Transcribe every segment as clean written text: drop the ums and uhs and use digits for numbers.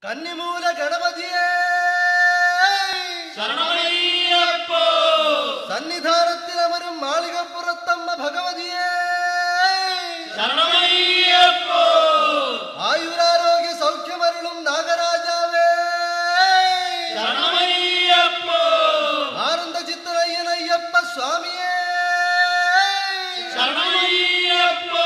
കന്നിമൂല ഗണപതിയേ ശരണമയ്യപ്പോ. സന്നിധാനത്തിൽ അമരും മാളികപ്പുറത്തമ്മ ഭഗവതിയേ ശരണമയ്യപ്പോ. ആയുരാരോഗ്യ സൗഖ്യമരുളും നാഗരാജാവേ ശരണമയ്യപ്പോ. ആനന്ദ ചിത്തനയ്യനയ്യപ്പ സ്വാമിയേ ശരണമയ്യപ്പോ.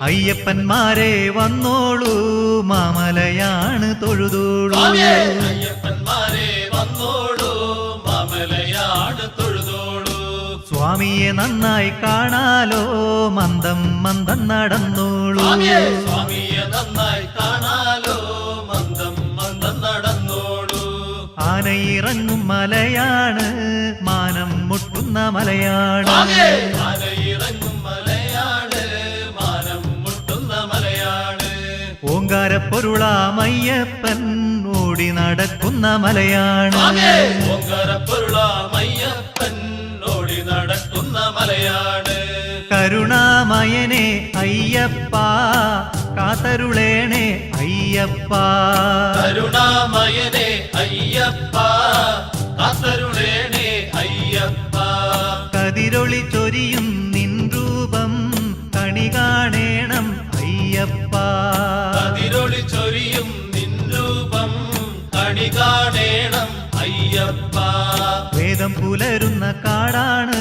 അയ്യപ്പന്മാരെ വന്നോളൂ മാമലയാണ് തൊഴുതോളൂ. അയ്യപ്പന്മാരെ വന്നോളൂ മാമലയാണ് തൊഴുതോളൂ. സ്വാമിയെ നന്നായി കാണാലോ മന്ദം മന്ദം നടന്നോളൂ. സ്വാമിയെ നന്നായി കാണാലോ മന്ദം മന്ദം നടന്നോളൂ. ആനയിറങ്ങും മലയാണ് മാനം മുട്ടുന്ന മലയാണ്. ആനയിറങ്ങും മലയാണ് മാനം മുട്ടുന്ന മലയാണ്. ഓങ്കാരപ്പൊരുളാമയ്യപ്പൻ ഓടി നടക്കുന്ന മലയാണ്. ഓങ്കാരപ്പൊരുളാമയ്യപ്പൻ ഓടി നടക്കുന്ന മലയാണ്. കരുണാമയനെ അയ്യപ്പ കാത്തരുളേണേ അയ്യപ്പ. കരുണാമയനെ അയ്യപ്പ കാത്തരുളേണേ അയ്യപ്പ. കതിരൊളി ചൊരിയും നിൻ രൂപം കണി കാണേണം അയ്യപ്പ. കതിരൊളി ചൊരിയും നിൻ രൂപം കണി കാണേണം അയ്യപ്പ. വേദം പുലരുന്ന കാടാണ്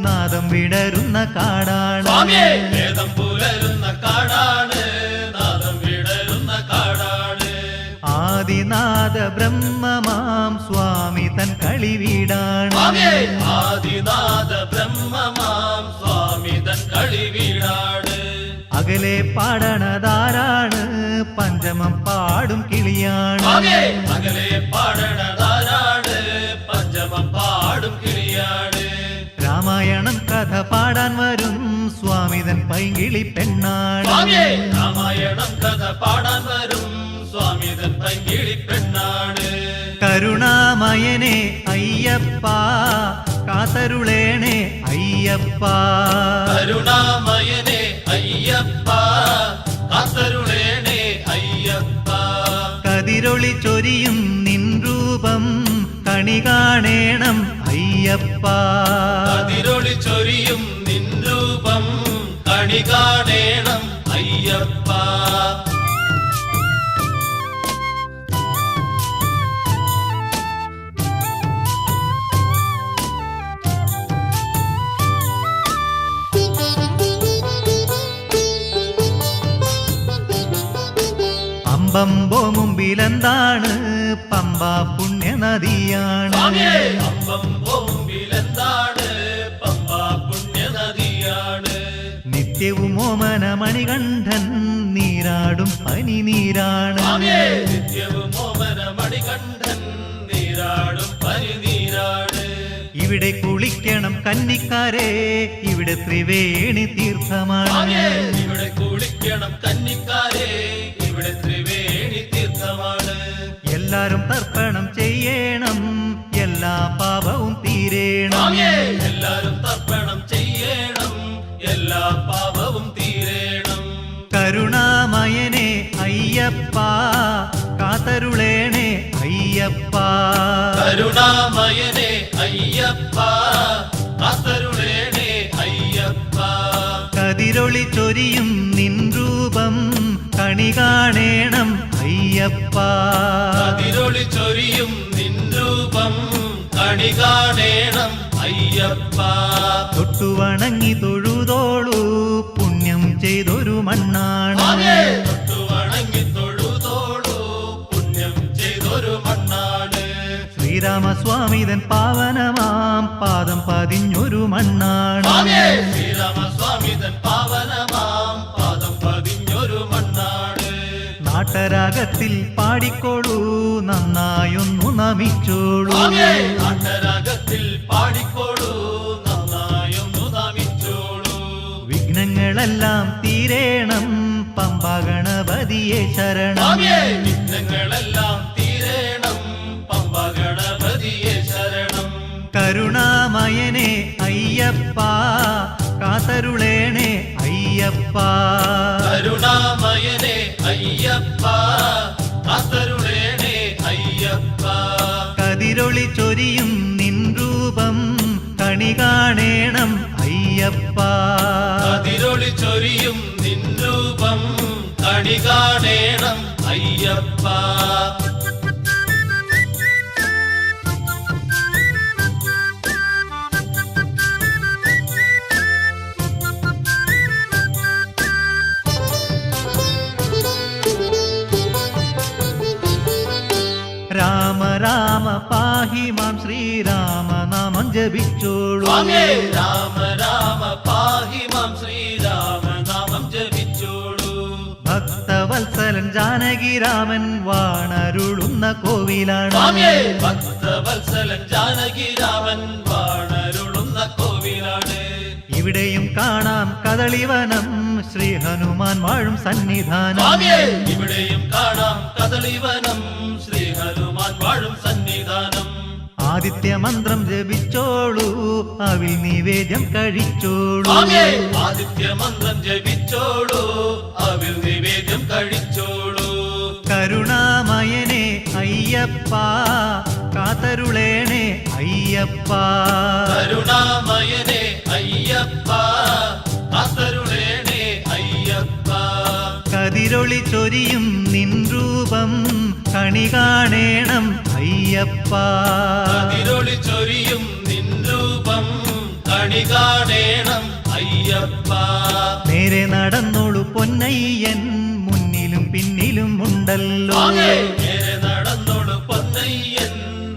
നാദം വിടരുന്ന കാടാണ്. വേദം പുലരുന്ന കാടാണ് നാദം വിടരുന്ന കാടാണ്. ആദിനാഥ ബ്രഹ്മമാം സ്വാമി തൻ കളിവീടാണ്. ആദിനാഥ ബ്രഹ്മമാം സ്വാമി തൻ കളിവീടാണ്. അകലെ പാടണതാരാണ് പഞ്ചമം പാടും കിളിയാണ്. അകലെ പാടണതാരാണ് പഞ്ചമം പാടും കിളിയാണ്. രാമായണം കഥ പാടാൻ വരും സ്വാമിതൻ പൈങ്കിളി പെണ്ണാണ്. രാമായണം കഥ പാടാൻ വരും സ്വാമിതൻ പൈങ്കിളി പെണ്ണാണ്. കരുണാമയനെ അയ്യപ്പ കാത്തരുളേണേ അയ്യപ്പ. കരുണാമയനെ അയ്യപ്പ കാത്തരുളേണേ അയ്യപ്പ. കതിരൊളി ചൊരിയും നിൻ രൂപം കണി കാണേണം അയ്യപ്പ. കതിരൊളി ചൊരിയും നിൻ രൂപം കണി കാണേണം അയ്യപ്പ. അമ്പമ്പോ മുമ്പിലെന്താണ് പമ്പ പുണ്യ നദിയാണ്. അമ്പമ്പോ മുമ്പിലെന്താണ് പമ്പ പുണ്യ നദിയാണ്. നിത്യവും ഓമന മണികണ്ഠൻ നീരാടും പനി നീരാണ്. നിത്യവും ഓമന മണികണ്ഠൻ നീരാടും പനി നീരാണ്. ഇവിടെ കുളിക്കണം കന്നിക്കാരെ ഇവിടെ ത്രിവേണി തീർത്ഥമാണ്. ഇവിടെ കുളിക്കണം കന്നിക്കാരെ ഇവിടെ ത്രിവേണി തീർത്ഥമാണ്. എല്ലാരും തർപ്പണം ചെയ്യണം എല്ലാ പാപവും തീരേണം. എല്ലാരും തർപ്പണം ചെയ്യണം എല്ലാ പാപവും തീരേണം. കരുണാമയനെ അയ്യപ്പ കാത്തരുളേണേ അയ്യപ്പ. കരുണാമയനെ അയ്യപ്പ കാത്തരുളേണേ അയ്യപ്പ. കതിരൊളി ചൊരിയും നിൻ രൂപം കണി കാണേണം അയ്യപ്പ. കതിരൊളി ചൊരിയും നിൻ രൂപം കണി കാണേണം അയ്യപ്പ. തൊട്ടുവണങ്ങി തൊഴുതോളൂ പുണ്യം ചെയ്തൊരു മണ്ണാണ്. തൊട്ടുവണങ്ങി തൊഴുതോളൂ പുണ്യം ചെയ്തൊരു മണ്ണാണ്. ശ്രീരാമസ്വാമിതൻ പാവനമാം പാദം പതിഞ്ഞൊരു മണ്ണാണ്. ശ്രീരാമസ്വാമിതൻ പാവനമാം പാദം പതിഞ്ഞൊരു മണ്ണാണ്. നാട്ടരാഗത്തിൽ പാടിക്കോളൂ നന്നായൊന്നു നമിച്ചോളൂ. നാട്ടരാഗത്തിൽ പാടിക്കോളൂ നന്നായൊന്നു നമിച്ചോളൂ. വിഘ്നങ്ങളെല്ലാം തീരേണം പമ്പ ഗണപതിയെ ശരണം. സ്വാമിയേ വിഘ്നങ്ങളെല്ലാം തീരേണം പമ്പ ഗണപതിയെ ശരണം. കരുണാമയനെ അയ്യപ്പ കാത്തരുളേണേ അയ്യപ്പ. കരുണാമയനെ അയ്യപ്പ കാത്തരുളേണേ അയ്യപ്പ. കതിരൊളി ചൊരിയും നിൻ രൂപം കണി കാണേണം അയ്യപ്പ. കതിരൊളി ചൊരിയും നിൻ രൂപം കണി കാണേണം അയ്യപ്പ. രാമ രാമ പാഹി മാം ശ്രീരാമനാമം ജപിച്ചോളൂ. സ്വാമിയേ രാമ രാമ പാഹി മാം ശ്രീരാമനാമം ജപിച്ചോളൂ. ഭക്തവത്സലൻ ജാനകി രാമൻ വാണരുളുന്ന കോവിലാണ്. സ്വാമിയേ ഭക്തവത്സലൻ ജാനകി രാമൻ വാണരുളുന്ന കോവിലാണ്. ഇവിടെയും കാണാം കദളിവനം ശ്രീ ഹനുമാൻ വാഴും സന്നിധാനം. സ്വാമിയേ ഇവിടെയും കാണാം കദളിവനം ശ്രീ ഹനുമാൻ വാഴും സന്നിധാനം. ആദിത്യ മന്ത്രം ജപിച്ചോളൂ അവിൽ നിവേദ്യം കഴിച്ചോളൂ. സ്വാമിയേ ആദിത്യ മന്ത്രം ജപിച്ചോളൂ അവിൽ നിവേദ്യം കഴിച്ചോളൂ. കരുണാമയനെ അയ്യപ്പ കാത്തരുളേണേ അയ്യപ്പ. കരുണാമയനെ അയ്യപ്പ കാത്തരുളേണേ അയ്യപ്പ. കതിരൊളി ചൊരിയും നിൻ രൂപം കണി കാണേണം അയ്യപ്പ. കതിരൊളി ചൊരിയും നിൻ രൂപം കണി കാണേണം അയ്യപ്പ. നേരെ നടന്നോളൂ പൊന്നയ്യൻ മുന്നിലും പിന്നിലും ഉണ്ടല്ലോ. സ്വാമിയേ നേരെ നടന്നോളൂ പൊന്നയ്യൻ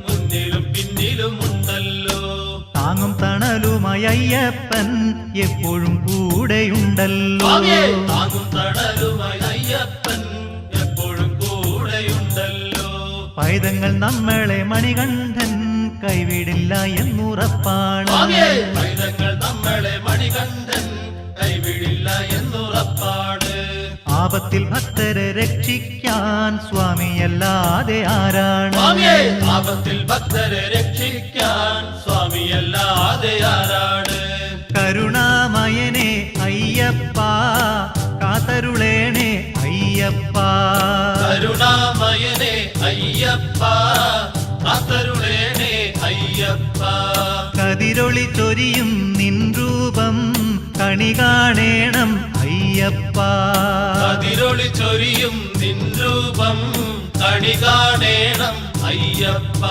മുന്നിലും പിന്നിലും ഉണ്ടല്ലോ. താങ്ങും തണലുമായി അയ്യപ്പൻ എപ്പോഴും കൂടെയുണ്ടല്ലോ. സ്വാമിയേ താങ്ങും തണലുമായി അയ്യപ്പൻ എപ്പോഴും കൂടെയുണ്ടല്ലോ. പൈതങ്ങൾ നമ്മളെ മണികണ്ഠൻ കൈവിടില്ല എന്നുറപ്പാണ്. സ്വാമിയേ പൈതങ്ങൾ നമ്മളെ മണികണ്ഠൻ കൈവിടില്ല എന്നുറപ്പാണ്. ആപത്തിൽ ഭക്തരെ രക്ഷിക്കാൻ സ്വാമിയല്ലാതെ ആരാണ്. സ്വാമിയേ ആപത്തിൽ ഭക്തരെ രക്ഷിക്കാൻ സ്വാമിയല്ലാതെ ആരാണ്. കരുണാമയനെ അയ്യപ്പ കാത്തരുളേണേ അയ്യപ്പ. കരുണാമയനെ അയ്യപ്പ കാത്തരുളേണേ അയ്യപ്പ. കതിരൊളി ചൊരിയും നിൻ രൂപം കണി കാണേണം അയ്യപ്പ. കതിരൊളി ചൊരിയും നിൻ രൂപം കണി കാണേണം അയ്യപ്പ.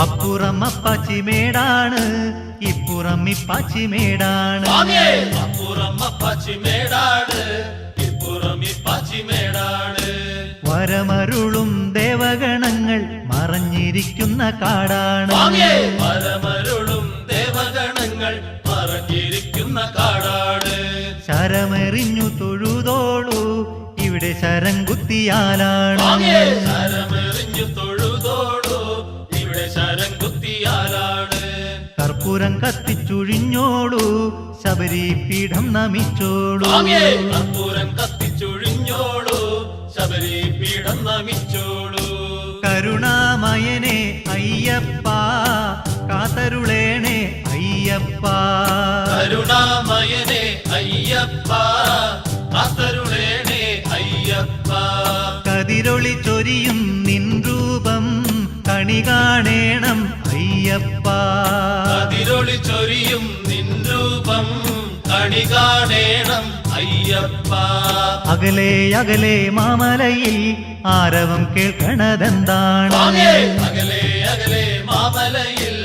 അപ്പുറം അപ്പാച്ചിമേടാണ് ഇപ്പുറം ഇപ്പാച്ചിമേടാണ്. സ്വാമിയേ അപ്പുറം അപ്പാച്ചിമേടാണ് ഇപ്പുറം ഇപ്പാച്ചിമേടാണ്. വരമരുളും ദേവഗണങ്ങൾ മറഞ്ഞിരിക്കുന്ന കാടാണ്. സ്വാമിയേ വരമരുളും ദേവഗണങ്ങൾ മറഞ്ഞിരിക്കുന്ന കാടാണ്. ശരമെറിഞ്ഞു തൊഴുതോളൂ ഇവിടെ ശരം കുത്തിയാലാണ്. സ്വാമിയേ ശരമെറിഞ്ഞു തൊഴുതോളൂ ഇവിടെ ശരം കുത്തിയാലാണ്. കർപ്പൂരം കത്തിച്ചുഴിഞ്ഞോളൂ ശബരിപീഠം നമിച്ചോളൂ. സ്വാമിയേ കർപ്പൂരം കത്തിച്ചൊഴിഞ്ഞോളൂ ശബരിപീഠം നമിച്ചോളൂ. കരുണാമയനെ അയ്യപ്പ കാത്തരുളേണേ അയ്യപ്പ. കരുണാമയനെ അയ്യപ്പ കാത്തരുളേണേ അയ്യപ്പ. കതിരൊളി ചൊരിയും നിൻ രൂപം കണി കാണേണം അയ്യപ്പ. കതിരൊളി ചൊരിയും നിൻ രൂപം കണി കാണേണം അയ്യപ്പ. അകലെ അകലെ മാമലയിൽ ആരവം കേൾക്കണതെന്താണ്. സ്വാമിയേ അകലെ അകലെ മാമലയിൽ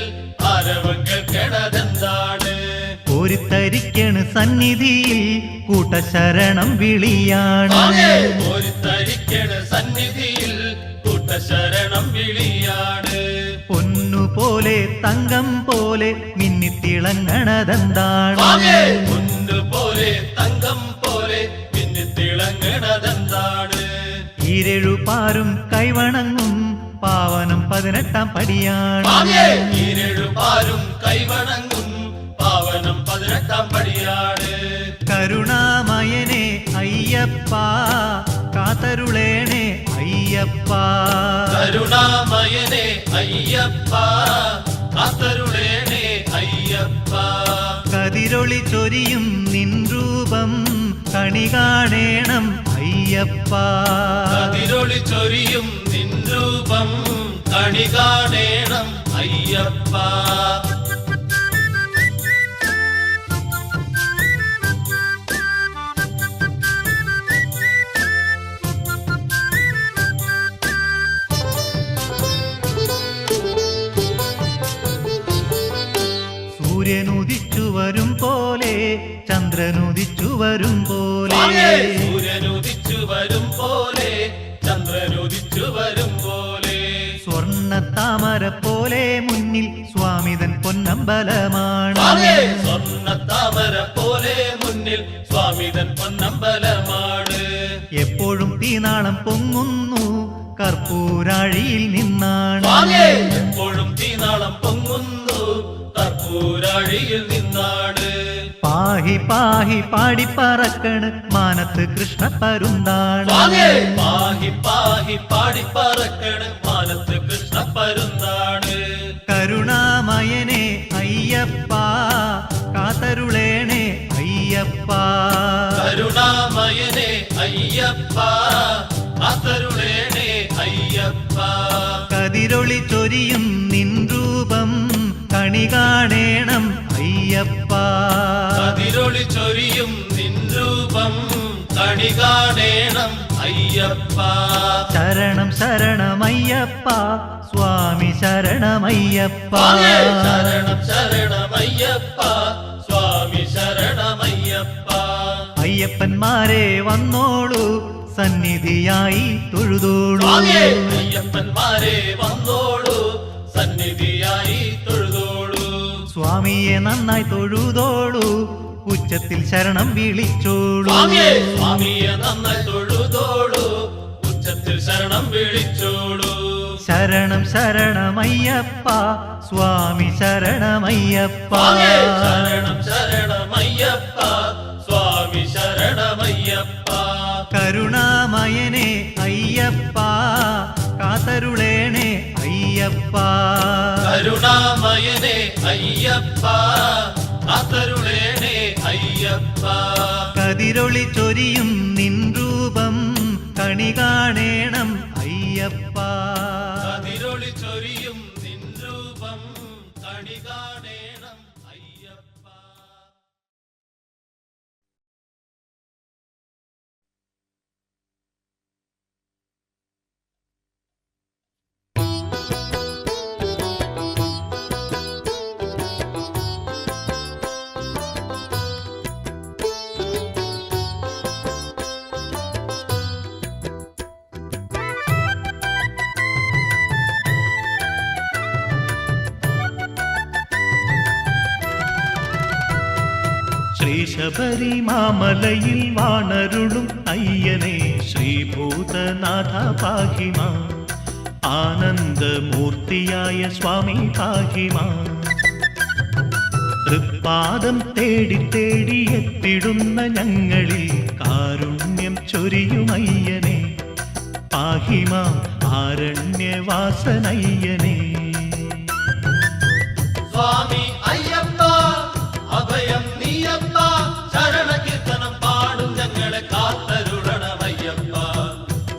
ആരവം കേൾക്കണതെന്താണ്. കോരിത്തരിക്കണ് സന്നിധിയിൽ കൂട്ടശരണം വിളിയാണ്. സ്വാമിയേ കോരിത്തരിക്കണ സന്നിധിയിൽ കൂട്ടശരണം വിളിയാണ്. പൊന്നുപോലെ തങ്കം പോലെ മിന്നിത്തിളങ്ങണതെന്താണ്. സ്വാമിയേ പൊന്നു പോലെ തങ്കം പോലെ മിന്നിത്തിളങ്ങണതെന്താണ്? ഈരേഴുപാരും കൈവണങ്ങും പാവനം 18-ാം പടിയാണ്. ഈരേഴുപാരും കൈവണങ്ങും പാവനം 18-ാം പടിയാണ്. കരുണാമയനെ അയ്യപ്പ കാത്തരുളേണേ അയ്യപ്പ. കരുണാമയനെ അയ്യപ്പ കാത്തരുളേണേ അയ്യപ്പ. കതിരൊളി ചൊരിയും നിൻ രൂപം കണി കാണേണം അയ്യപ്പ. കതിരൊളി ചൊരിയും നിൻ രൂപം കണി കാണേണം അയ്യപ്പ. സൂര്യനുദിച്ചു വരും പോലെ ചന്ദ്രനുദിച്ചു വരും പോലെ. സൂര്യനുദിച്ചു വരും പോലെ ചന്ദ്രനുദിച്ചു വരും പോലെ. സ്വർണ്ണ താമര പോലെ മുന്നിൽ സ്വാമിതൻ പൊന്നമ്പലമാണ്. സ്വർണ്ണ താമര പോലെ മുന്നിൽ സ്വാമിതൻ പൊന്നമ്പലമാണ്. എപ്പോഴും തീനാളം പൊങ്ങുന്നു കർപ്പൂരാഴിയിൽ നിന്നാണ്. എപ്പോഴും തീനാളം പൊങ്ങുന്നു കർപ്പൂരാഴിയിൽ നിന്നാണ്. പാഹി പാഹി പാടിപ്പറക്കണ് മാനത്ത് കൃഷ്ണ പരുന്താണ്. പാഹി പാഹി പാടിപ്പറക്കണ് മാനത്ത് കൃഷ്ണ പരുന്താണ്. കരുണാമയനെ അയ്യപ്പ കാത്തരുളേണേ അയ്യപ്പ. കരുണാമയനെ അയ്യപ്പ കാത്തരുളേണേ അയ്യപ്പ. കതിരൊളി ചൊരിയും നിൻ രൂപം കണി കാണേണം അയ്യപ്പ. കതിരൊളി ചൊരിയും നിൻ രൂപം കണി കാണേണം അയ്യപ്പ. ശരണം ശരണമയ്യപ്പ സ്വാമി ശരണമയ്യപ്പ. ശരണം ശരണമയ്യപ്പ സ്വാമി ശരണമയ്യപ്പ. അയ്യപ്പന്മാരെ വന്നോളൂ സന്നിധിയായി തൊഴുതോളൂ. അയ്യപ്പന്മാരെ വന്നോളൂ സന്നിധിയായി തൊഴുതോളൂ. സ്വാമിയെ നന്നായി തൊഴുതോളൂ ഉച്ചത്തിൽ ശരണം വിളിച്ചോളൂ. സ്വാമിയെ നന്നായി തൊഴുതോളൂ ഉച്ചത്തിൽ ശരണം വിളിച്ചോളൂ. ശരണം ശരണമയ്യപ്പ സ്വാമി ശരണമയ്യപ്പ. ശരണം ശരണമയ്യപ്പ സ്വാമി ശരണമയ്യപ്പ. കരുണാമയനെ അയ്യപ്പ കാത്തരുളേണേ അയ്യപ്പ. കരുണാമയനെ അയ്യപ്പ കാത്തരുളേണേ അയ്യപ്പ. കതിരൊളി ചൊരിയും നിൻ രൂപം കണി കാണേണം അയ്യപ്പ. കതിരൊളി ചൊരിയും നിൻ രൂപം കണി കാണേണം അയ്യപ്പ. ശ്രീശബരി മാമലയിൽ വാണരുളും അയ്യനെ ശ്രീഭൂതനാഥ പാഹിമാ. ആനന്ദമൂർത്തിയായ സ്വാമി പാഹിമാ. തൃപ്പാദം തേടി തേടി എത്തിടുന്ന ഞങ്ങളിൽ കാരുണ്യം ചൊരിയുമയ്യനെ പാഹിമാ. ആരണ്യവാസനയ്യനെ സ്വാമി അയ്യപ്പ അഭയം നീയപ്പ. ശരണ കീർത്തനം പാടും ഞങ്ങളെ കാത്തരുളണമയ്യപ്പ.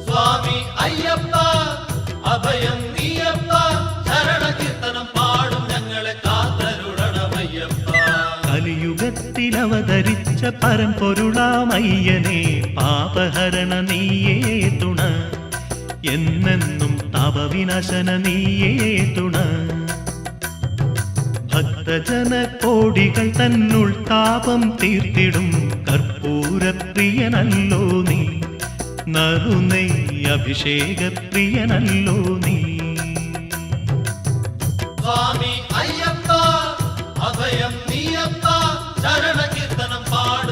സ്വാമി അയ്യപ്പ അഭയം നീയപ്പ. ശരണ കീർത്തനം പാടും ഞങ്ങളെ കാത്തരുളണമയ്യപ്പ. കലിയുഗത്തിൽ അവതരിച്ച പരമ്പൊരുളാമയ്യനെ പാപഹരണ നീയേ തുണ. എന്നെന്നും താപവിനാശന നീയേ തുണ. ഭക്തജന കോടികൾ തന്നുൾ താപം തീർത്തിടും കർപ്പൂരപ്രിയനല്ലോ നീ. നറുനെയ് അഭിഷേകപ്രിയനല്ലോ നീ. സ്വാമി അയ്യപ്പ അഭയം നീയപ്പ. ശരണ കീർത്തനം പാടും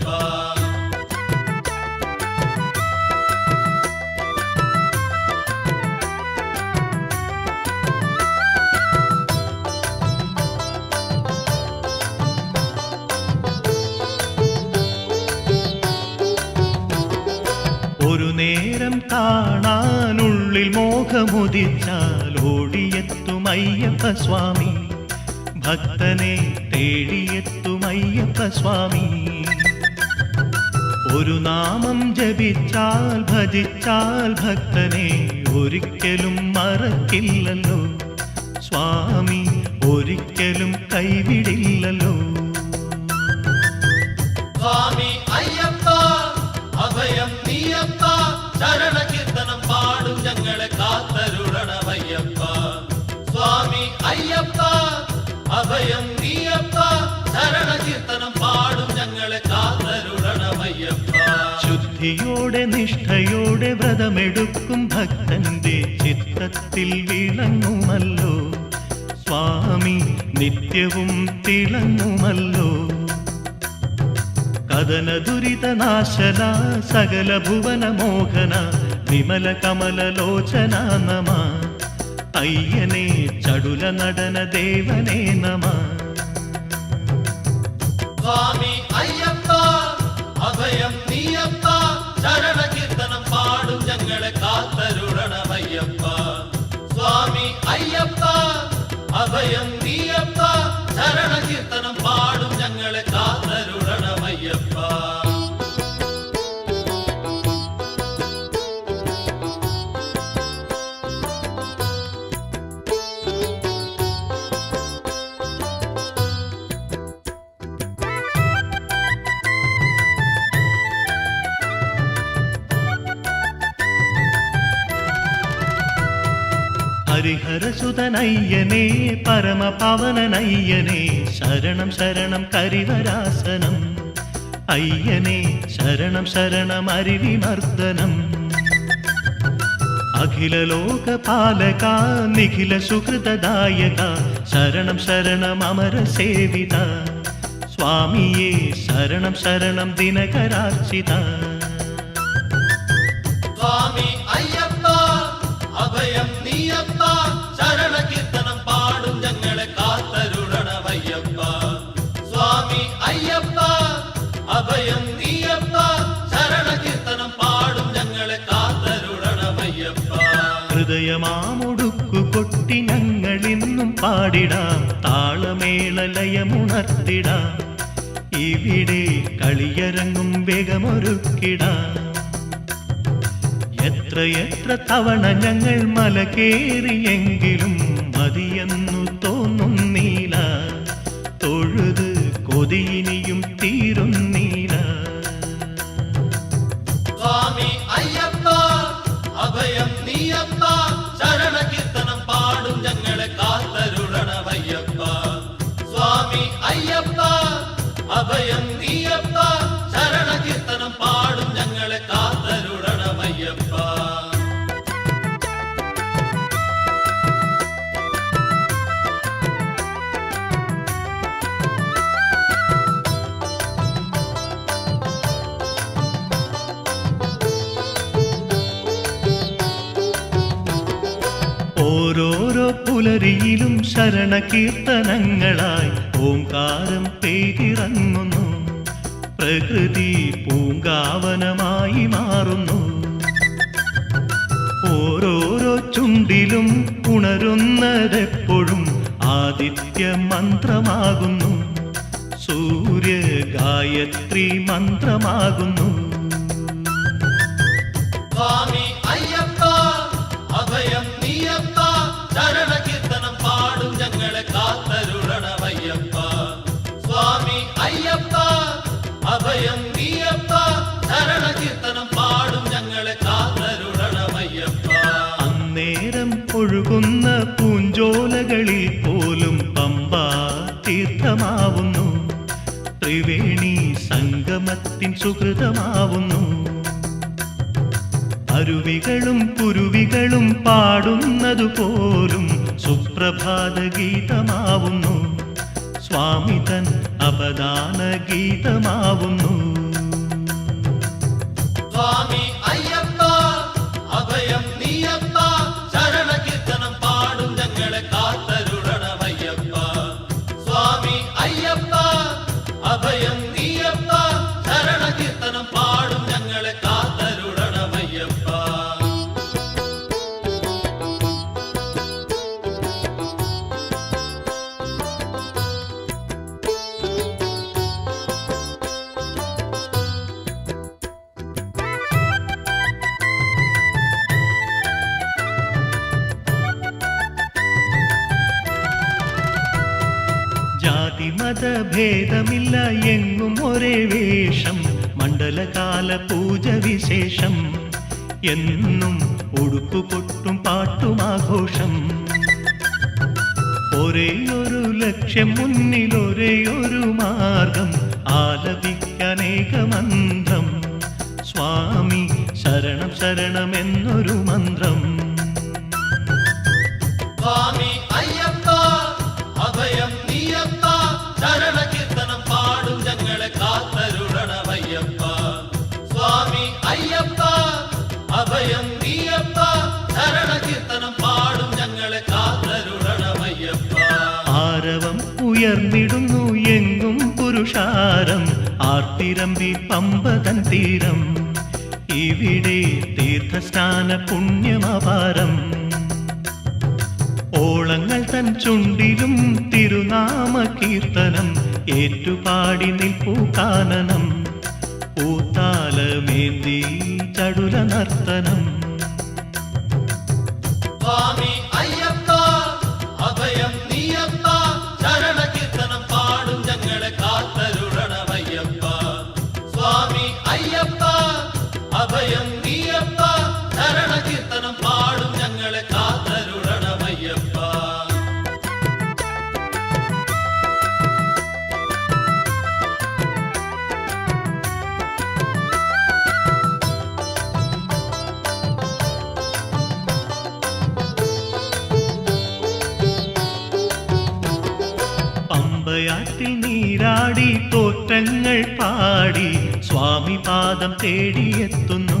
അയ്യപ്പ. ഒരു നേരം കാണാനുള്ളിൽ മോഹമുദിച്ചാൽ ഓടിയെത്തും അയ്യപ്പ സ്വാമി, ഭക്തനെ തേടിയെത്തും അയ്യപ്പ സ്വാമി. ഒരു നാമം ജപിച്ചാൽ ഭജിച്ചാൽ ഭക്തനെ ഒരിക്കലും മറക്കില്ലല്ലോ സ്വാമി, ഒരിക്കലും കൈവിടില്ലല്ലോ. സ്വാമി അയ്യപ്പ അഭയം നീയപ്പ, ശരണ കീർത്തനം പാടും ഞങ്ങളെ കാത്തരുളണമയ്യപ്പ. സ്വാമി അയ്യപ്പ അഭയം നീയപ്പ, ശരണ കീർത്തനം പാടും ഞങ്ങളെ കാത്തരുളണമയ്യപ്പ. ശുദ്ധിയോടെ നിഷ്ഠയോടെ വ്രതമെടുക്കും ഭക്തന്റെ ചിത്തത്തിൽ വിളങ്ങുമല്ലോ സ്വാമി, നിത്യവും തിളങ്ങുമല്ലോ. കദന ദുരിത നാശന സകല ഭുവന മോഹന വിമല കമല ലോചന നമ, അയ്യനെ ചടുല നടന ദേവനേ നമ. സ്വാമി അയ്യപ്പ അഭയം നീയപ്പ, ശരണ കീർത്തനം പാടും ഞങ്ങളെ കാത്തരുളണമയ്യപ്പ. സ്വാമി അയ്യപ്പ അഭയം നീയപ്പ, ശരണ കീർത്തനം പാടും ഞങ്ങളെ കാത്തരുളണമയ്യപ്പ. ഹരിഹരസുതനയ്യനേ പരമപവനനയ്യനേ, ശരണം ശരണം കരിവരാസനം അയ്യനേ, ശരണം ശരണം അരിവിമർദ്ദനം. അഖില ലോകപാലക നിഖില സുഹൃതദായക, ശരണം ശരണം അമര സേവിത സ്വാമിയേ, ശരണം ശരണം ദിനകരാർച്ചിത. സ്വാമി അയ്യപ്പ അഭയം നീയപ്പ, ശരണ കീർത്തനം പാടും ഞങ്ങളെ കാത്തരുളണമയ്യപ്പ. സ്വാമി അയ്യപ്പ അഭയം നീയപ്പ, ശരണ കീർത്തനം പാടും ഞങ്ങളെ കാത്തരുളണമയ്യപ്പ. ഹൃദയമാമുടുക്കു കൊട്ടി ഞങ്ങളിന്നും പാടിടാം, താളമേള ലയമുണർത്തിടാം, ഇവിടെ കളിയരങ്ങും വേഗമൊരുക്കിടാം. എത്ര തവണ ഞങ്ങൾ മല കേറിയെങ്കിലും മതിയെന്നു തോന്നുന്നില്ല, തൊഴുത് കൊതിയിനിയും തീരുന്നില്ല. സ്വാമി അയ്യപ്പ അഭയം നീയപ്പ, ശരണ കീർത്തനം പാടും ഞങ്ങളെ കാത്തരുളണമയ്യപ്പ. സ്വാമി അയ്യപ്പ അഭയം നീയപ്പ, ശരണ കീർത്തനം പാടും ഞങ്ങളെ കാത്തരുളണമയ്യപ്പ. ഓരോരോ പുലരിയിലും ശരണ കീർത്തനങ്ങളായി ഓംകാരം പെയ്തിറങ്ങുന്നു, പ്രകൃതി പൂങ്കാവനമായി മാറുന്നു. ഓരോരോ ചുണ്ടിലും ഉണരുന്നതെപ്പോഴും ആദിത്യ മന്ത്രമാകുന്നു, സൂര്യ ഗായത്രി മന്ത്രമാകുന്നു. സ്വാമി അയ്യപ്പ അഭയം നീയപ്പ, ശരണ കീർത്തനം പാടും ഞങ്ങളെ കാത്തരുളണമയ്യപ്പ. സ്വാമി അയ്യപ്പ അഭയം നീയപ്പ, ശരണ കീർത്തനം പാടും ഞങ്ങളെ കാത്തരുളണമയ്യപ്പ. അന്നേരം ഒഴുകുന്ന പൂഞ്ചോലകളിൽ പോലും പമ്പാ തീർത്ഥമാവുന്നു, ത്രിവേണി സംഗമത്തിൻ സുഹൃതമാവുന്നു. അരുവികളും കുരുവികളും പാടുന്നതുപോലും സുപ്രഭാത ഗീതമാവുന്നു, സ്വാമി തൻ അപദാന ഗീതമാവുന്നു. ഭേദമില്ല എങ്ങും ഒരേ വേഷം മണ്ഡലകാല പൂജ വിശേഷം എന്നും ഉടുപ്പുകൊട്ടും പാട്ടുമാഘോഷം ഒരേയൊരു ലക്ഷ്യം മുന്നിൽ ഒരേയൊരു മാർഗം ആലപിക്കാനേക മന്ത്രം സ്വാമി ശരണം ശരണമെന്നൊരു മന്ത്രം സ്വാമി അയ്യപ്പ അഭയം നീയപ്പ ശരണ കീർത്തനം പാടും ഞങ്ങളെ കാത്തരുളണമയ്യപ്പ സ്വാമി അയ്യപ്പ അഭയം നീയപ്പ ശരണ കീർത്തനം പാടും ഞങ്ങളെ കാത്തരുളണമയ്യപ്പ ആരവം ഉയർന്നിടുന്നു എങ്ങും പുരുഷാരം ആർത്തിരമ്പി പമ്പതൻ തീരം ഇവിടെ തീർത്ഥസ്നാന പുണ്യമപാരം ഓളങ്ങൾ തൻ ചുണ്ടിലും തിരുനാമ കീർത്തനം ഏറ്റുപാടി നിൽപ്പൂ കാനനം പൂത്താലമേന്തി ചടുല നർത്തനം സ്വാമി അയ്യപ്പ അഭയം നീയപ്പ ശരണ കീർത്തനം പാടും ഞങ്ങളെ കാത്തരുളണമയ്യപ്പ സ്വാമി അയ്യപ്പ അഭയം നീയപ്പ ശരണ കീർത്തനം പാടും ഞങ്ങളെ കാത്തരുളണമയ്യപ്പ പമ്പയാറ്റിൽ നീരാടി തോറ്റങ്ങൾ പാടി സ്വാമി പാദം തേടിയെത്തുന്നു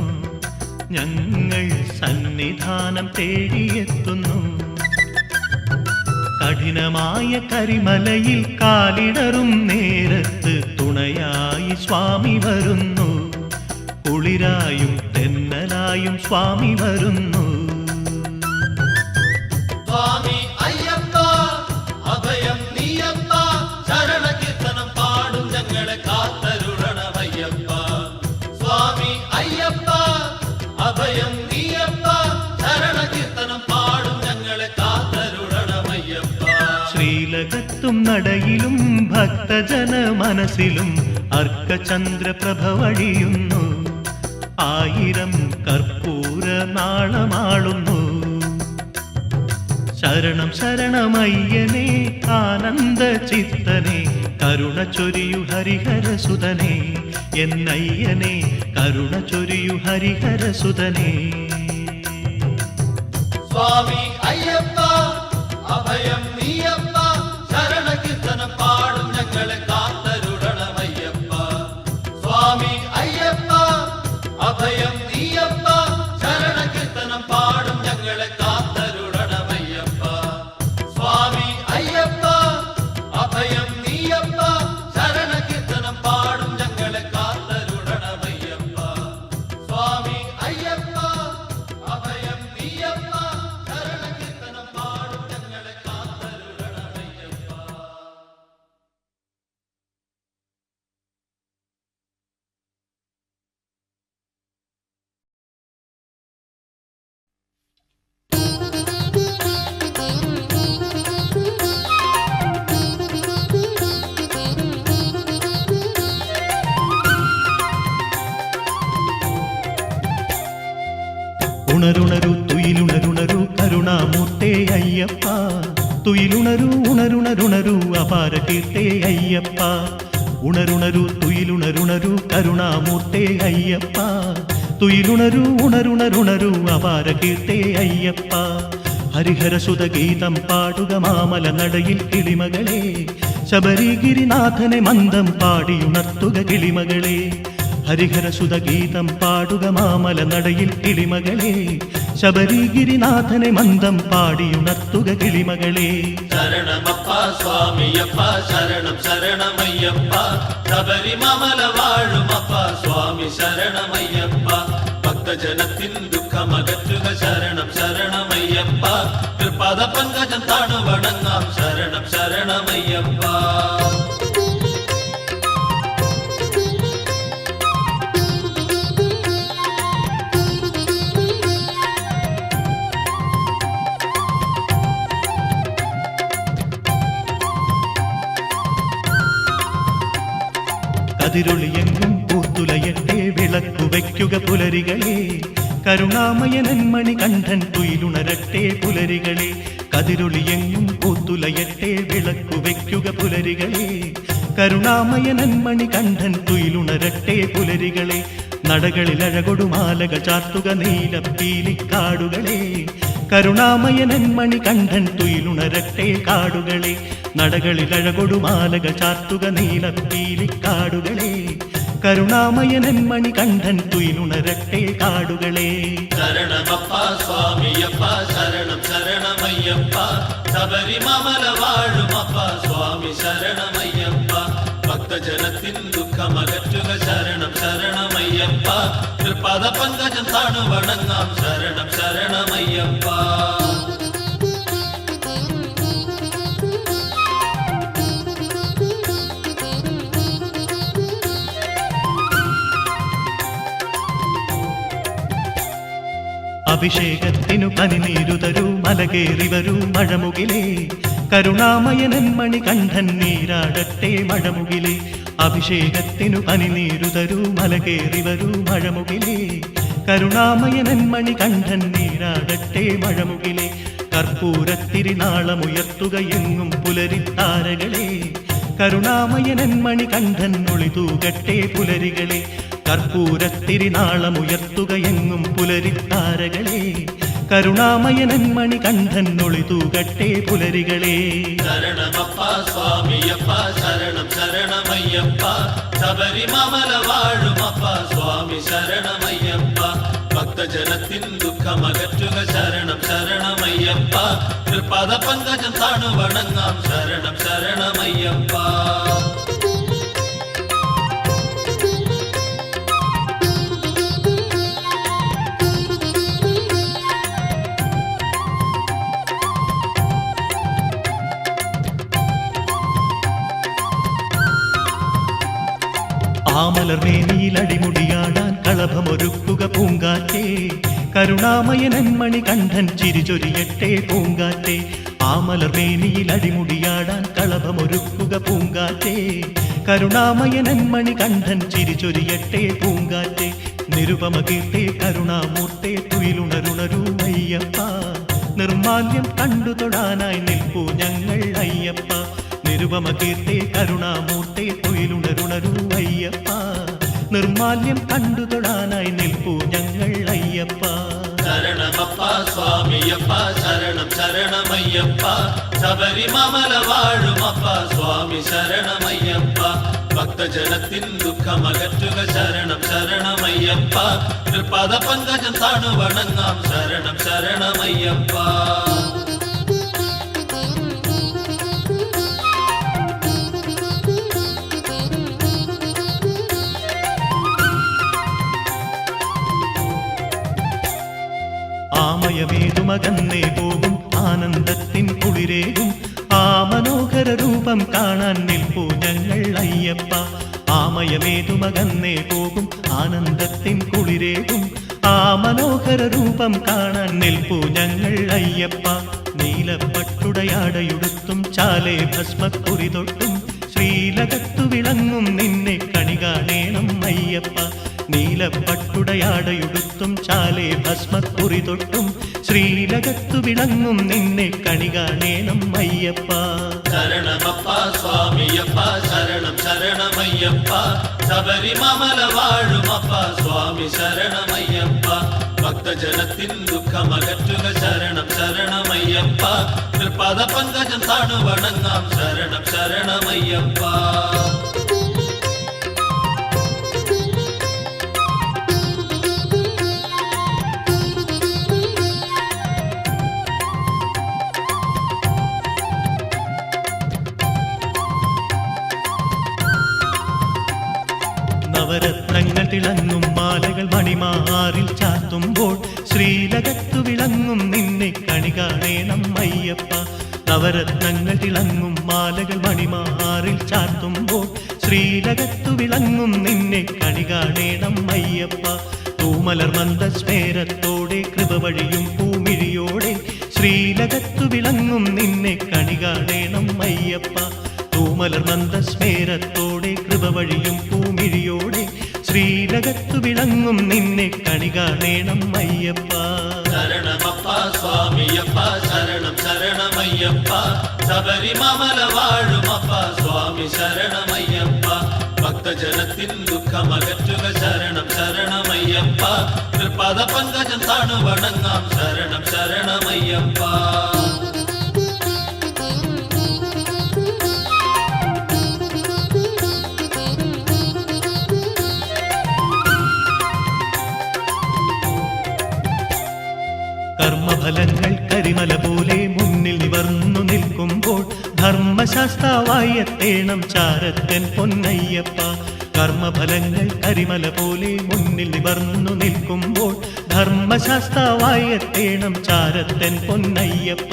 ഞങ്ങൾ സന്നിധാനം തേടിയെത്തുന്നു കഠിനമായ കരിമലയിൽ കാലിടറും നേരത്ത് തുണയായി സ്വാമി വരുന്നു കുളിരായും തെന്നലായും സ്വാമി വരുന്നു സ്വാമി അയ്യപ്പ അഭയം നീയപ്പ ശരണ കീർത്തനം പാടും ഞങ്ങളെ കാത്തരുളണമയ്യപ്പ സ്വാമി അയ്യപ്പ അഭയം നീയപ്പ ശരണ കീർത്തനം പാടും ഞങ്ങളെ കാത്തരുളണമയ്യപ്പ ശ്രീലകത്തും നടയിലും ഭക്തജന മനസ്സിലും അർക്കചന്ദ്രപ്രഭ വഴിയുന്നു ആയിരം കർപ്പൂര നാളമാളുന്നു ശരണം ശരണമയ്യനെ ആനന്ദ ചിത്തനെ കരുണ ചൊരിയു ഹരിഹരസുതനെ എന്നയ്യനെ കരുണ ചൊരിയു ഹരിഹരസുതനെ സ്വാമി അയ്യപ്പ അഭയം നീയപ്പ ശരണ കീർത്തനം പാടും ഞങ്ങളെ കാത്തരുളണമയ്യപ്പ സ്വാമി അയ്യപ്പ അഭയം നീയപ്പ ശരണ കീർത്തനം പാടും ഞങ്ങളെ കാത്തരുളണമയ്യപ്പ സ്വാമി അയ്യപ്പ അഭയം നീയപ്പ ശരണ കീർത്തനം പാടും ഞങ്ങളെ കാത്തരുളണമയ്യപ്പ സ്വാമി അയ്യപ്പ അഭയം നീയപ്പ ശരണ കീർത്തനം പാടും ഞങ്ങളെ കാത്തരുളണമയ്യപ്പ ഉണരുണരു തുയിലുണരുണരു കരുണാമൂർത്തേ അയ്യപ്പ തുയിലുണരു ഉണരുണരുണരു അപാര കീർത്തേ അയ്യപ്പ ഉണരുണരു തുയിലുണരുണരു കരുണാമൂർത്തേ അയ്യപ്പ തുയിലുണരു ഉണരുണരുണരു അപാര കീർത്തേ അയ്യപ്പ ഹരിഹരസുത ഗീതം പാടുക മാമല നടയിൽ കിളിമകളെ ശബരിഗിരിനാഥനെ മന്ദം പാടിയുണർത്തുക കിളിമകളെ ഹരിഹരസുത ഗീതം പാടുക മാമല നടയിൽ കിളിമകളെ ശബരിഗിരിനാഥനെ മന്ദം പാടിയുണർത്തുക കിളിമകളെ ശരണമപ്പ സ്വാമിയപ്പ ശരണം ശരണമയ്യപ്പ ശബരിമല വാഴുമപ്പ സ്വാമി ശരണമയ്യപ്പ ഭക്തജനത്തിൻ ദുഃഖമകറ്റുക ശരണം ശരണമയ്യപ്പ കൃപദ പങ്കജം താണു വണങ്ങാം ശരണം ശരണമയ്യപ്പ കതിരൊളിയെങ്ങും പൂത്തുലയട്ടെ വിളക്കു വയ്ക്കുക പുലരികളെ കരുണാമയനൻ മണികണ്ഠൻ തുയിലുണരട്ടെ പുലരികളെ കതിരൊളിയെങ്ങും പൂത്തുലയട്ടെ വിളക്കു വയ്ക്കുക പുലരികളെ കരുണാമയനൻ മണികണ്ഠൻ തുയിലുണരട്ടെ പുലരികളെ നടകളിൽ അഴകൊടുമാലക ചാർത്തുക നീലപ്പീലിക്കാടുകളെ കരുണാമയനൻ മണികണ്ഠൻ തുയിലുണരട്ടെ കാടുകളെ നടകളിൽ അഴകൊടുമാലക ചാർത്തുക നീലപ്പീലിക്കാടുകളെ കരുണാമയനൻ മണികണ്ഠൻ തുയിലുണരട്ടെ കാടുകളെ ശരണമപ്പ സ്വാമിയപ്പ ശരണം ശരണമയ്യപ്പ ശബരിമല വാഴുമപ്പ സ്വാമി ശരണമയ്യപ്പ ഭക്തജനത്തിൻ ദുഃഖമകറ്റുക ശരണം ശരണമയ്യപ്പ തൃപാദ പങ്കജം താണു വണങ്ങാം ശരണം ശരണമയ്യപ്പ അഭിഷേകത്തിനു പനിനീരു തരൂ മലകേറി വരൂ മഴമുകിലേ കരുണാമയനൻ മണികണ്ഠൻ നീരാടട്ടെ മഴമുകിലേ അഭിഷേകത്തിനു പനിനീരു തരൂ മലകേറി വരൂ മഴമുകിലേ കരുണാമയനൻ മണികണ്ഠൻ നീരാടട്ടെ മഴമുകിലേ കർപ്പൂരത്തിരിനാളമുയർത്തുക എങ്ങും പുലരിത്താരകളെ കരുണാമയനൻ മണികണ്ഠൻ ഒളിതൂകട്ടെ പുലരികളെ കർപ്പൂരത്തിരിനാളമുയർത്തുക എങ്ങും പുലരിത്താരകളെ കരുണാമയനൻ മണികണ്ഠൻ ഒളിതൂകട്ടെ പുലരികളെ ശരണമപ്പ സ്വാമിയപ്പ ശരണം ശരണമയ്യപ്പ ശബരിമല വാഴുമപ്പ സ്വാമി ശരണമയ്യപ്പ ഭക്തജനത്തിൻ ദുഃഖമകറ്റുക ശരണം ശരണമയ്യപ്പ തൃപാദ പങ്കജം താണു വണങ്ങാം ശരണം ശരണമയ്യപ്പ ആമലർമേനിയിൽ അടിമുടിയാടാൻ കളഭമൊരുക്കുക പൂങ്കാറ്റേ കരുണാമയനൻ മണികണ്ഠൻ ചിരിചൊരിയട്ടെ പൂങ്കാറ്റേ ആമലർമേനിയിൽ അടിമുടിയാടാൻ കളഭമൊരുക്കുക പൂങ്കാറ്റേ കരുണാമയനൻ മണികണ്ഠൻ ചിരിചൊരിയട്ടെ പൂങ്കാറ്റേ നിരുപമകീർത്തേ കരുണാമൂർത്തേ തുയിലുണരുണരൂ അയ്യപ്പ നിർമാല്യം കണ്ടു തൊടാനായി നിൽപ്പൂ ഞങ്ങൾ അയ്യപ്പ നിരുപമകീർത്തേ കരുണാമൂർത്തേ തുയിലുണരുണരൂ അയ്യപ്പ നിർമാല്യം കണ്ടു തൊടാനായി നിൽപ്പൂ ഞങ്ങൾ അയ്യപ്പ ശരണമപ്പ സ്വാമിയപ്പ ശരണം ശരണമയ്യപ്പ ശബരിമല വാഴുമപ്പ സ്വാമി ശരണമയ്യപ്പ ഭക്തജനത്തിൻ ദുഃഖമകറ്റുക ശരണം ശരണമയ്യപ്പ തൃപാദ പങ്കജം താണു വണങ്ങാം ശരണം ശരണമയ്യപ്പ ആമയമേതുമകന്നേ പോകും ആനന്ദത്തിൻ കുളിരേകും ആ മനോഹര രൂപം കാണാൻ നിൽപ്പൂ ഞങ്ങൾ അയ്യപ്പ ആമയമേതുമകന്നേ പോകും ആനന്ദത്തിൻ കുളിരേകും ആ മനോഹര രൂപം കാണാൻ നിൽപ്പൂ ഞങ്ങൾ അയ്യപ്പ നീലപ്പട്ടുടയാടയുടുത്തും ചാലേ ഭസ്മക്കുറി തൊട്ടും ശ്രീലകത്തു വിളങ്ങും നിന്നെ കണി കാണേണം അയ്യപ്പ നീലപ്പട്ടുടയാടയുടുത്തും ചാലേ ഭസ്മക്കുറി തൊട്ടും ശ്രീലകത്തു വിളങ്ങും നിന്നെ കണി കാണേണം അയ്യപ്പ ശരണമപ്പ സ്വാമിയപ്പ ശരണം ശരണമയ്യപ്പ ശബരിമല വാഴുമപ്പ സ്വാമി ശരണമയ്യപ്പ ഭക്തജനത്തിൻ ദുഃഖമകറ്റുക ശരണം ശരണമയ്യപ്പ തൃപാദ പങ്കജം താണു വണങ്ങാം ശരണം ശരണമയ്യപ്പ നവരത്നങ്ങൾ തിളങ്ങും മാലകൾ മണിമാറിൽ ചാർത്തുമ്പോൾ ശ്രീലകത്തു വിളങ്ങും നിന്നെ കണി കാണേണം അയ്യപ്പ നവരത്നങ്ങൾ തിളങ്ങും മാലകൾ മണിമാറിൽ ചാർത്തുമ്പോൾ ശ്രീലകത്തു വിളങ്ങും നിന്നെ കണി കാണേണം അയ്യപ്പ തൂമലർ മന്ദസ്മേരത്തോടെ കൃപ വഴിയും പൂമിഴിയോടെ ശ്രീലകത്തു വിളങ്ങും നിന്നെ കണി കാണേണം അയ്യപ്പ തൂമലർ മന്ദസ്മേരത്തോടെ കൃപ വഴിയും പൂമിഴി ശ്രീലകത്തു വിളങ്ങും നിന്നെ കണി കാണേണം അയ്യപ്പ. ശരണമപ്പ സ്വാമിയപ്പ ശരണം ശരണമയ്യപ്പ ശബരിമല വാഴുമപ്പ സ്വാമി ശരണമയ്യപ്പ ഭക്തജനത്തിൻ ദുഃഖമകറ്റുക ശരണം ശരണമയ്യപ്പ തൃപാദ പങ്കജം താണു വണങ്ങാം ശരണം ശരണമയ്യപ്പ. കർമ്മഫലങ്ങൾ കരിമല പോലെ മുന്നിൽ നിവർന്നു നിൽക്കുമ്പോൾ ധർമ്മശാസ്താവായി എത്തേണം ചാരത്തൻ പൊന്നയ്യപ്പ. കർമ്മഫലങ്ങൾ കരിമല പോലെ മുന്നിൽ നിവർന്നു നിൽക്കുമ്പോൾ ധർമ്മശാസ്താവായി എത്തേണം ചാരത്തൻ പൊന്നയ്യപ്പ.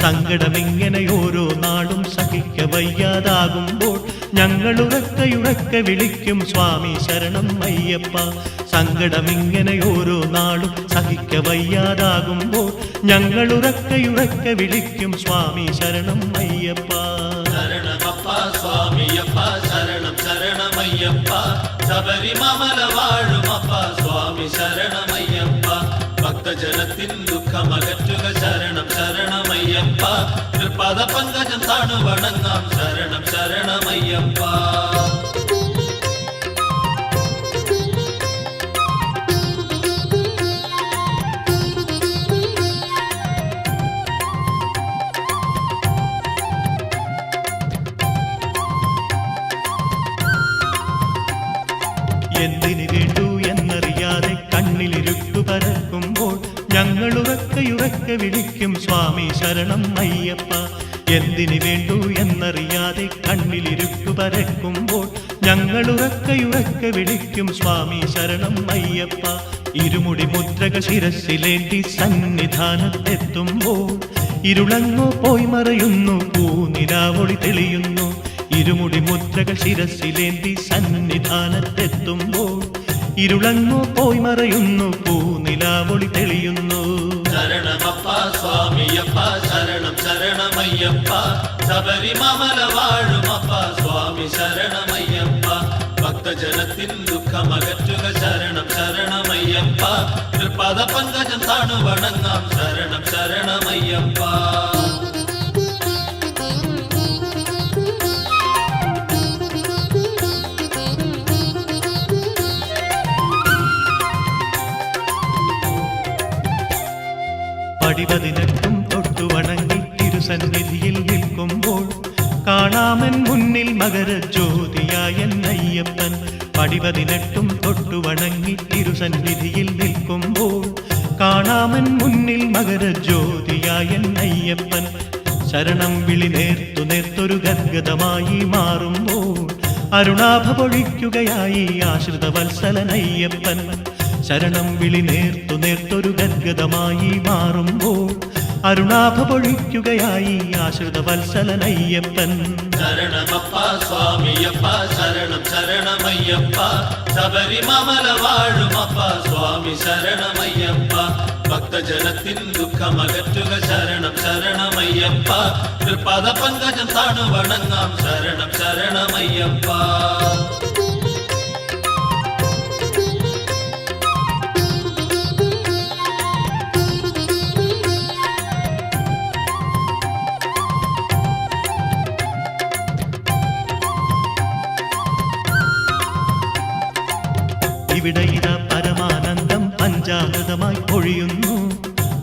സങ്കടമിങ്ങനെ ഓരോ നാളും സഹിക്ക വയ്യാതാകുമ്പോൾ ഞങ്ങളുറക്കയുറക്കെ വിളിക്കും സ്വാമി ശരണം അയ്യപ്പ. സങ്കടമിങ്ങനെ ഓരോ നാളും സഹിക്ക വയ്യാതാകുമ്പോൾ ഞങ്ങളുറക്കയുറക്കെ വിളിക്കും സ്വാമി ശരണം അയ്യപ്പ. ശരണമപ്പ സ്വാമിയപ്പ ശരണം ശരണമയ്യപ്പ ശബരിമല വാഴുമപ്പ സ്വാമി ശരണമയ്യപ്പ ഭക്തജനത്തിൻ ദുഃഖമകറ്റുക ശരണം ശരണമയ്യപ്പ തൃപാദ പങ്കജം താണു വണങ്ങാം ശരണം ശരണമയ്യപ്പ. എന്തിനു വേണ്ടു എന്നറിയാതെ കണ്ണിലിരുട്ടു പരക്കുമ്പോൾ ഞങ്ങളുറക്കയുറക്കെ വിളിക്കും സ്വാമി ശരണം അയ്യപ്പ. എന്തിനു വേണ്ടു എന്നറിയാതെ കണ്ണിലിരുട്ടു പരക്കുമ്പോൾ ഞങ്ങളുറക്കയുറക്കെ വിളിക്കും സ്വാമി ശരണം അയ്യപ്പ. ഇരുമുടി മുദ്രക ശിരസിലേന്തി സന്നിധാനത്തെത്തുമ്പോൾ ഇരുളങ്ങോ പോയി മറയുന്നു പൂനിലാവൊളി തെളിയുന്നു. ഇരുമുടി മുദ്രകൾ ശിരസിലേന്തി സന്നിധാനത്തെത്തുമ്പോൾ ഇരുളങ്ങോ പോയി മറയുന്നു പൂനിലാവൊളി തെളിയുന്നു. ശരണമപ്പ സ്വാമിയപ്പ ശരണം ശരണമയ്യപ്പ ശബരിമല വാഴുമപ്പ സ്വാമി ശരണമയ്യപ്പ ഭക്തജനത്തിൻ ദുഃഖമകറ്റുക ശരണം ശരണമയ്യപ്പ തൃപാദ പങ്കജം താണു വണങ്ങാം ശരണം ശരണമയ്യപ്പ. പടിപതിനെട്ടും തൊട്ടു വണങ്ങി തിരുസന്നിധിയിൽ നിൽക്കുമ്പോൾ കാണാമൻ മുന്നിൽ മകരജ്യോതിയായ അയ്യപ്പൻ. പടിപതിനെട്ടും തൊട്ടു വണങ്ങി തിരുസന്നിധിയിൽ നിൽക്കുമ്പോൾ കാണാമൻ മുന്നിൽ മകരജ്യോതിയായ അയ്യപ്പൻ. ശരണം വിളി നേർത്തു നേർത്തൊരു ഗദ്ഗതമായി മാറുമ്പോൾ അരുണാഭ പൊഴിക്കുകയായി ആശ്രിത വത്സലനയ്യപ്പൻ. ശരണം വിളി നേർത്തു നേർത്തൊരു ഗദ്ഗതമായി മാറുമ്പോൾ അരുണാഭ പൊഴിക്കുകയായി ആശ്രിത വത്സലനയ്യപ്പൻ. ശരണമപ്പ സ്വാമിയപ്പ ശരണം ശരണമയ്യപ്പ ശബരിമല വാഴുമപ്പ സ്വാമി ശരണമയ്യപ്പ ഭക്തജനത്തിൻ ദുഃഖമകറ്റുക ശരണം ശരണമയ്യപ്പ തൃപാദ പങ്കജം താണു വണങ്ങാം ശരണം ശരണമയ്യപ്പ. ഇവിടെ ഇതാ പരമാനന്ദം പഞ്ചാമൃതമായി പൊഴിയുന്നു.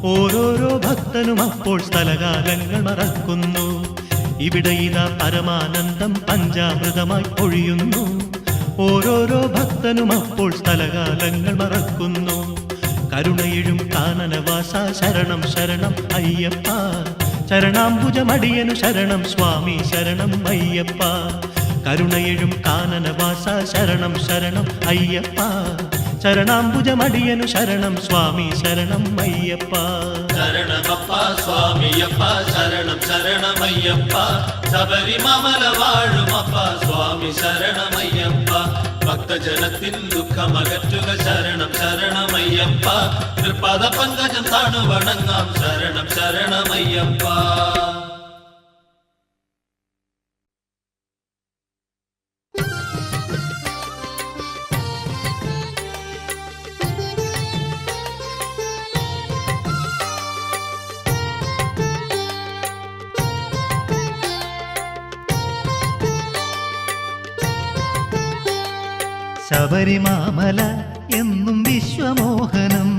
ഓരോരോ ഭക്തനും അപ്പോൾ സ്ഥലകാലങ്ങൾ മറക്കുന്നു. ഇവിടെ ഇതാ പരമാനന്ദം പഞ്ചാമൃതമായി പൊഴിയുന്നു. ഓരോരോ ഭക്തനും അപ്പോൾ സ്ഥലകാലങ്ങൾ മറക്കുന്നു. കരുണയിഴും കാനനവാസ ശരണം ശരണം അയ്യപ്പ. ശരണാംബുജമടിയനു ശരണം സ്വാമി ശരണം അയ്യപ്പ. കരുണയിഴും കാനനവാസ ശരണം ശരണം അയ്യപ്പ. ശരണാംബുജമടിയനു ശരണം സ്വാമി ശരണം അയ്യപ്പ. ശരണമപ്പ സ്വാമിയപ്പ ശരണം ശരണമയ്യപ്പ ശബരിമല വാഴുമപ്പ സ്വാമി ശരണമയ്യപ്പ ഭക്തജനത്തിൻ ദുഃഖമകറ്റുക ശരണം ശരണമയ്യപ്പ തൃപാദ പങ്കജം താണു വണങ്ങാം ശരണം ശരണമയ്യപ്പ. ശബരിമാമല എന്നും വിശ്വമോഹനം,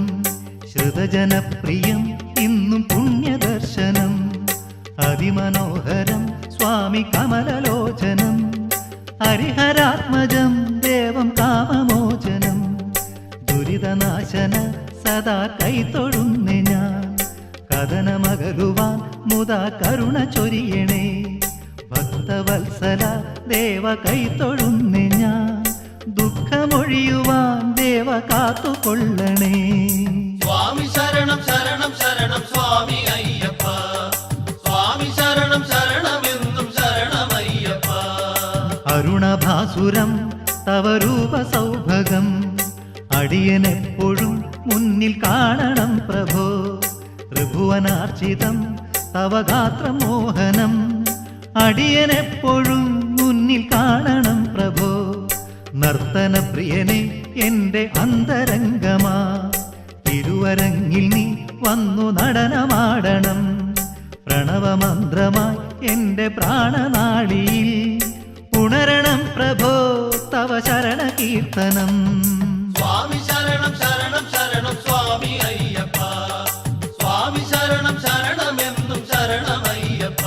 ശ്രുതജനപ്രിയം ഇന്നും പുണ്യദർശനം, അതിമനോഹരം സ്വാമി കമലലോചനം, ഹരിഹരാത്മജം ദേവം കാമമോചനം, ദുരിതനാശന സദാ കൈത്തൊഴുന്നെ ഞാൻ, കഥനമകലുവാൻ മുതാ കരുണ ചൊരിയണേ, ഭക്തവത്സല ദേവ കൈത്തൊഴുന്നെ ഞാൻ, ദുഃഖമൊഴിയുവാൻ ദേവ കാത്തുകൊള്ളണേ. സ്വാമി ശരണം ശരണം ശരണം സ്വാമി അയ്യപ്പ, സ്വാമി ശരണം ശരണമെന്നും ശരണമയ്യപ്പ. അരുണഭാസുരം തവ രൂപ സൗഭഗം, അടിയനെപ്പോഴും മുന്നിൽ കാണണം പ്രഭോ, ത്രിഭുവനാർച്ചിതം തവ ഗാത്രമോഹനം, അടിയനെപ്പോഴും മുന്നിൽ കാണണം പ്രഭോ, നർത്തനപ്രിയനെ എൻ്റെ അന്തരംഗമാ, തിരുവരങ്ങിൽ നീ വന്നു നടനമാടണം, പ്രണവമന്ത്രമായി എൻ്റെ പ്രാണനാളിയിൽ ഉണരണം പ്രഭോ തവ ശരണകീർത്തനം. സ്വാമി ശരണം ശരണം ശരണം സ്വാമി അയ്യപ്പ, സ്വാമി ശരണം ശരണമെന്നും ശരണമയ്യപ്പ.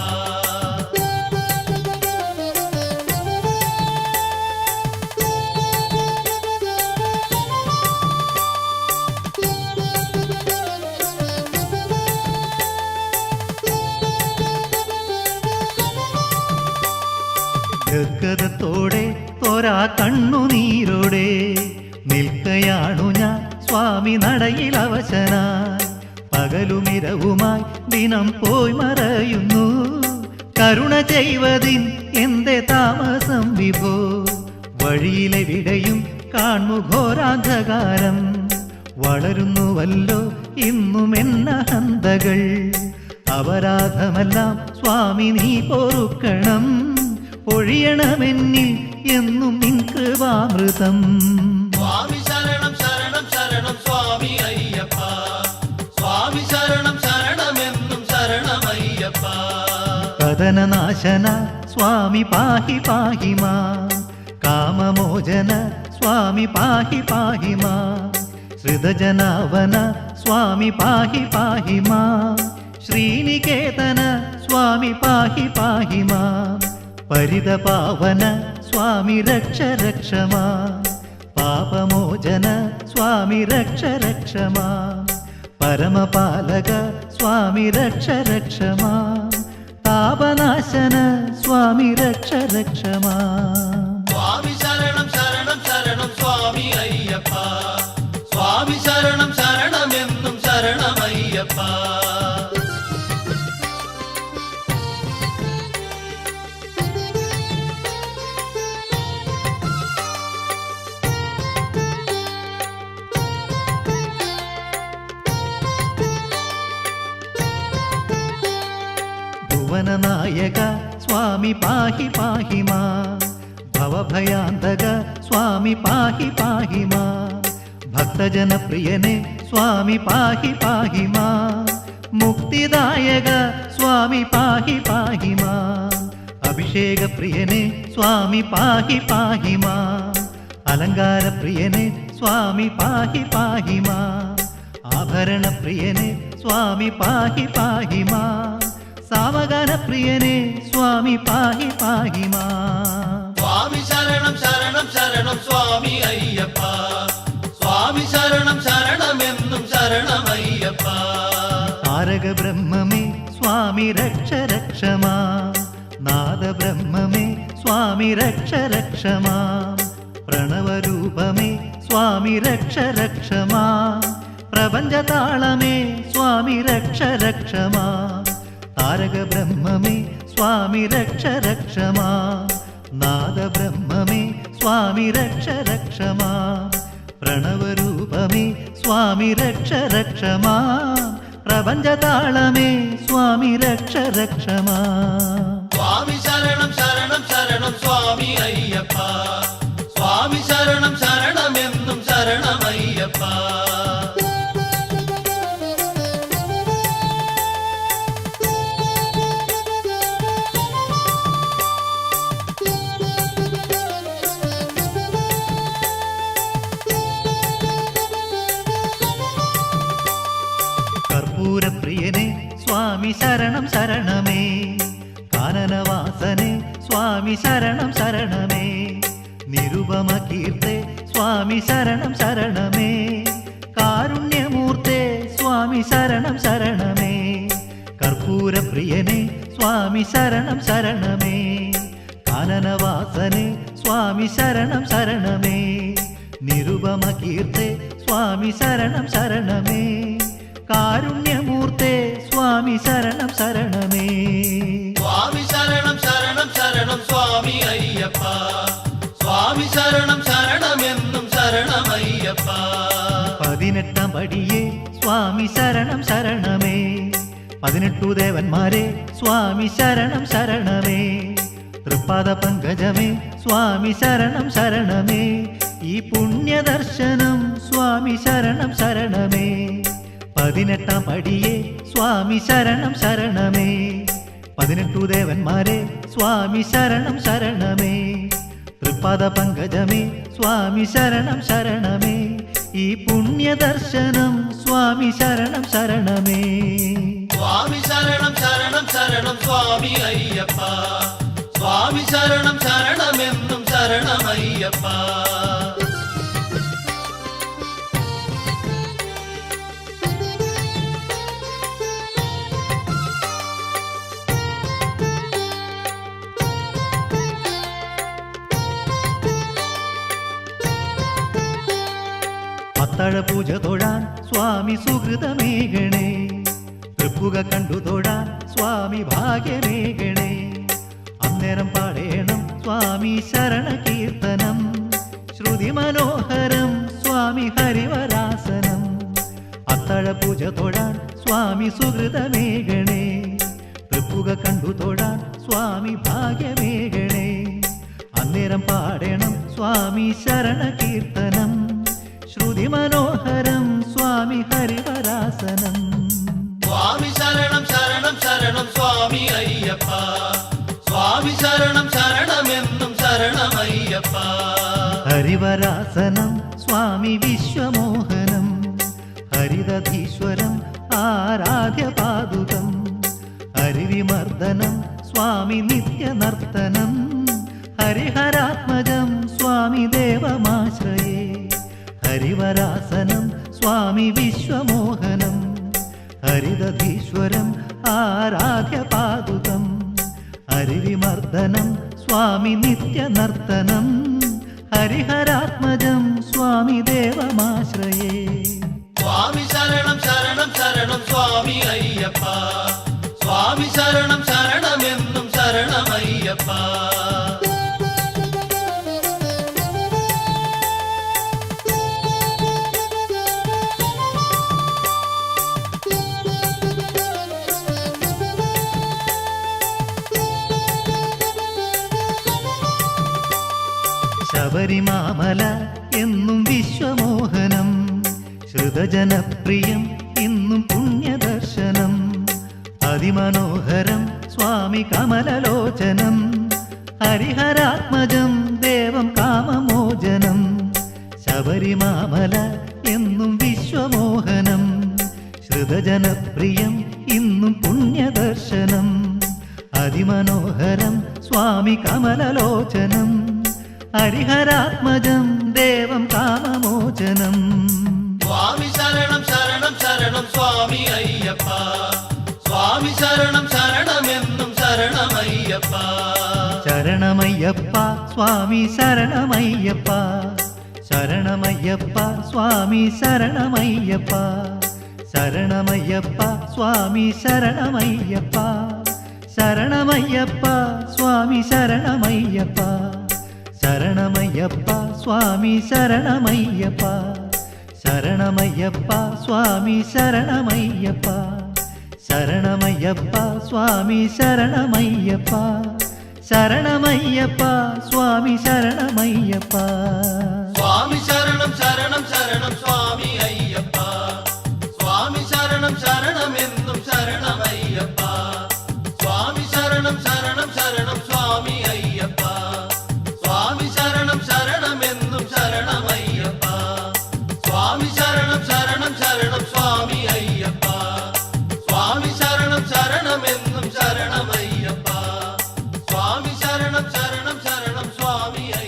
ഗദ്ഗതത്തോടെ തോരാ കണ്ണുനീരോടെ നിൽക്കയാണു ഞാൻ സ്വാമി നടയിൽ അവശനായി, പകലുമിരവുമായി ദിനം പോയി മറയുന്നു, കരുണ ചെയ്വതിൻ എന്റെ താമസം വിഭോ, വഴിയിലെവിടെയും കാണു ഘോരാന്ധകാരം, വളരുന്നുവല്ലോ ഇന്നും എന്നഹന്തകൾ, അപരാധമെല്ലാം സ്വാമി നീ പൊറുക്കണം, ഒഴിയണമെന്നിൽ എന്നും നിൻ കൃപാമൃതം. സ്വാമി ശരണം ശരണം ശരണം സ്വാമി അയ്യപ്പ, സ്വാമി ശരണം ശരണമെന്നും ശരണമയ്യപ്പ. കഥനനാശന സ്വാമി പാഹി പാഹി മാ, കാമമോചന സ്വാമി പാഹി പാഹി മാ, ശ്രുതജനാവന സ്വാമി പാഹി പാഹി മാ, ശ്രീനികേതന സ്വാമി പാഹി പാഹി മാ, പരിതപാവന സ്വാമി രക്ഷ രക്ഷ മാ, പാപമോചന സ്വാമി രക്ഷ രക്ഷ മാ, പരമപാലക സ്വാമി രക്ഷ രക്ഷ മാ, താപനാശന സ്വാമി രക്ഷ രക്ഷ മാ. സ്വാമി ശരണം ശരണം ശരണം സ്വാമി അയ്യപ്പ, സ്വാമി ശരണം ശരണമെന്നും ശരണമയ്യപ്പ. ഭുവനനായക സ്വാമി പാഹി പാഹി മാ, ഭവഭയാന്തക സ്വാമി പാഹി പാഹി മാ, ഭക്തജനപ്രിയനെ സ്വാമി പാഹി പാഹി മാ, മുക്തിദായക സ്വാമി പാഹി പാഹി മാ, അഭിഷേകപ്രിയനെ സ്വാമി പാഹി പാഹി മാ, അലങ്കാരപ്രിയനെ സ്വാമി പാഹി പാഹി മാ, ആഭരണപ്രിയനെ സ്വാമി പാഹി പാഹി മാ, സാമഗാനപ്രിയനെ സ്വാമി പാഹി പാഹി മാ. സ്വാമി ശരണം ശരണം ശരണം സ്വാമി അയ്യപ്പ, സ്വാമി ശരണം ശരണമെന്നും ശരണമയ്യപ്പ. താരക ബ്രഹ്മമേ സ്വാമി രക്ഷ രക്ഷ മാ, നാദബ്രഹ്മമേ സ്വാമി രക്ഷ രക്ഷ മാ, പ്രണവരൂപമേ സ്വാമി രക്ഷ രക്ഷ മാ, പ്രപഞ്ചതാളമേ സ്വാമി രക്ഷ രക്ഷ മാ, താരക ബ്രഹ്മമേ സ്വാമി രക്ഷ രക്ഷ മാ, നാദബ്രഹ്മമേ സ്വാമി രക്ഷ രക്ഷ മാ, പ്രണവരൂപമേ സ്വാമി രക്ഷ രക്ഷ മാ, പ്രപഞ്ചതാളമേ സ്വാമി രക്ഷ രക്ഷ മാ. സ്വാമി ശരണം ശരണം ശരണം സ്വാമി അയ്യപ്പ, സ്വാമി ശരണം ശരണമെന്നും ശരണമയ്യപ്പ. കർപ്പൂരപ്രിയനെ സ്വാമി ശരണം ശരണമേ, കാനനവാസനെ സ്വാമി ശരണം ശരണമേ, നിരുപമ കീർത്തെ സ്വാമി ശരണം ശരണമേ, കാരുണ്യമൂർത്തെ സ്വാമി ശരണം ശരണമേ, കർപ്പൂരപ്രിയനെ സ്വാമി ശരണം ശരണമേ, കാനനവാസനെ സ്വാമി ശരണം ശരണമേ, നിരുപമ കീർത്തെ സ്വാമി ശരണം ശരണമേ, കാരുണ്യമൂർത്തെ സ്വാമി ശരണം ശരണമേ. സ്വാമി ശരണം ശരണം ശരണം സ്വാമി അയ്യപ്പ, സ്വാമി ശരണം ശരണമെന്നും ശരണമയ്യപ്പ. 18 പടിയെ സ്വാമി ശരണം ശരണമേ, 18 ദേവന്മാരെ സ്വാമി ശരണം ശരണമേ, തൃപ്പാദ പങ്കജമേ സ്വാമി ശരണം ശരണമേ, ഈ പുണ്യദർശനം സ്വാമി ശരണം ശരണമേ. 18 പടിയെ സ്വാമി ശരണം ശരണമേ, 18 ദേവന്മാരെ സ്വാമി ശരണം ശരണമേ, തൃപ്പാദ പങ്കജമേ സ്വാമി ശരണം ശരണമേ, ഈ പുണ്യദർശനം സ്വാമി ശരണം ശരണമേ. സ്വാമി ശരണം ശരണം ശരണം സ്വാമി അയ്യപ്പ, സ്വാമി ശരണം ശരണമെന്നും ശരണമയ്യപ്പ. അത്താഴ പൂജ തൊഴാൻ സ്വാമി സുഹൃതമേകണേ, തൃപ്പുക കണ്ടു തൊഴാൻ സ്വാമി ഭാഗ്യമേകണേ, അന്നേരം പാടേണം സ്വാമി ശരണ കീർത്തനം, ശ്രുതി മനോഹരം സ്വാമി ഹരിവരാസനം. അത്താഴ പൂജ തൊഴാൻ സ്വാമി സുഹൃതമേകണേ, തൃപ്പുക കണ്ടു തൊഴാൻ സ്വാമി ഭാഗ്യമേകണേ, അന്നേരം പാടേണം സ്വാമി ശരണ കീർത്തനം, ശ്രുതി മനോഹരം സ്വാമി ഹരിവരാസനം. സ്വാമി ശരണം ശരണം ശരണം സ്വാമി അയ്യപ്പ, സ്വാമി ശരണം ശരണമെന്നും ശരണമയ്യപ്പ. ഹരിവരാസനം സ്വാമി വിശ്വമോഹനം, ഹരിദധീശ്വരം ആരാധ്യ പാദുകം, ഹരിവിമർദ്ദനം സ്വാമി നിത്യനർത്തനം, ഹരിഹരാത്മജം സ്വാമി ദേവമാശ്രയേ. ഹരിവരാസനം സ്വാമി വിശ്വമോഹനം, ഹരിദധീശ്വരം ആരാധ്യ പാദുകം, ഹരിവിമർദ്ദനം സ്വാമി നിത്യനർത്തനം, ഹരിഹരാത്മജം സ്വാമി ദേവമാശ്രയേ. സ്വാമി ശരണം ശരണം ശരണം സ്വാമി അയ്യപ്പ, സ്വാമി ശരണം ശരണമെന്നും ശരണമയ്യപ്പ. ശബരിമാമല എന്നും വിശ്വമോഹനം, ശ്രുതജനപ്രിയം ഇന്നും പുണ്യദർശനം, അതിമനോഹരം സ്വാമി കമലലോചനം, ഹരിഹരാത്മജം ദേവം കാമമോചനം. ശബരിമാമല എന്നും വിശ്വമോഹനം, ശ്രുതജനപ്രിയം ഇന്നും പുണ്യദർശനം, അതിമനോഹരം സ്വാമി കമലലോചനം, ഹരിഹരാത്മജം ദേവം കാമമോചനം. സ്വാമി ശരണം ശരണം ശരണം സ്വാമി അയ്യപ്പ, സ്വാമി ശരണം ശരണമെന്നും ശരണമയ്യപ്പ. ശരണമയ്യപ്പ സ്വാമി ശരണമയ്യപ്പ, ശരണമയ്യപ്പ സ്വാമി ശരണമയ്യപ്പ, ശരണമയ്യപ്പ സ്വാമി ശരണമയ്യപ്പ, ശരണമയ്യപ്പ സ്വാമി ശരണമയ്യപ്പ, ശരണമയ്യപ്പ സ്വാമി ശരണമയ്യപ്പ, ശരണമയ്യപ്പ സ്വാമി ശരണമയ്യപ്പ, ശരണമയ്യപ്പ സ്വാമി ശരണമയ്യപ്പ, ശരണമയ്യപ്പ സ്വാമി ശരണമയ്യപ്പ. സ്വാമി ശരണം ശരണം ശരണം സ്വാമി അയ്യപ്പ, സ്വാമി ശരണം ശരണമെന്നും ശരണമയ്യപ്പ. സ്വാമി ശരണം ശരണം ശരണം സ്വാമി അയ്യപ്പ, സ്വാമി ശരണം ശരണമെന്നും ശരണമയ്യപ്പ. സ്വാമി ശരണം ശരണം ശരണം സ്വാമി അയ്യപ്പ, സ്വാമി